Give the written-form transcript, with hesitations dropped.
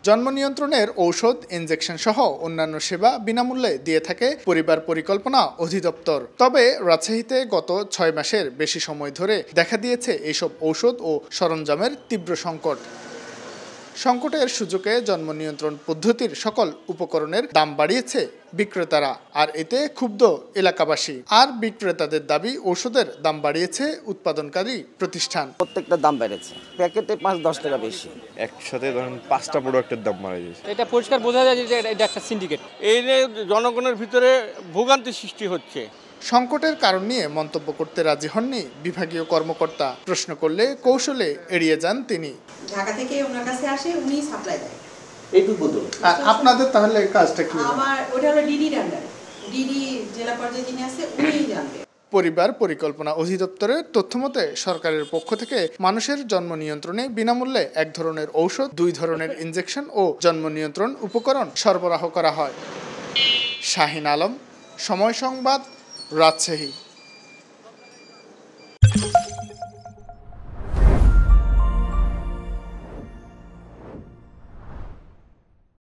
জন্ম নিয়ন্ত্রণের ঔষধ, ইনজেকশন সহ অন্যান্য সেবা বিনামূল্যে দিয়ে থাকে পরিবার পরিকল্পনা অধিদপ্তর। তবে রাজশাহীতে গত 6 মাসের বেশি সময় ধরে দেখা দিয়েছে এইসব ঔষধ ও সরঞ্জামের তীব্র সংকট। সংকটের সুযোগে জন্ম নিয়ন্ত্রণ পদ্ধতির সকল উপকরণের দাম বাড়িয়েছে বিক্রেতারা, আর এতে ক্ষুব্ধ এলাকাবাসী। আর বিক্রেতাদের দাবি, ঔষধের দাম বাড়িয়েছে উৎপাদনকারী প্রতিষ্ঠান। প্রত্যেকটা দাম বেড়েছে, প্যাকেটে 5-10 টাকা বেশি। একসাথে ধরেন 5টা প্রোডাক্টের দাম বাড়ে গেছে। এটা পরিষ্কার বোঝা যায় যে এটা একটা সিন্ডিকেট। এই নিয়ে জনগণের ভিতরে ভোগান্তি সৃষ্টি হচ্ছে। সংকটের কারণ নিয়ে মন্তব্য করতে রাজি হননি বিভাগীয় কর্মকর্তা। প্রশ্ন করলে কৌশলে এড়িয়ে যান তিনি। ঢাকা থেকে ওনার কাছে আসে, উনি সাপ্লাই দেয়। আপনাদের তাহলে কাজটা কি? আমার ওটা হলো ডিডির আন্ডারে, ডিডি জেলা পর্যায়ে যিনি আছে উনিই জানবে। পরিবার পরিকল্পনা অধিদপ্তরের তথ্যমতে সরকারের পক্ষ থেকে মানুষের জন্ম নিয়ন্ত্রণে বিনামূল্যে 1 ধরনের ঔষধ, 2 ধরনের ইনজেকশন ও জন্ম নিয়ন্ত্রণ উপকরণ সরবরাহ করা হয়। শাহিন আলম, সময় সংবাদ, রাজশাহী।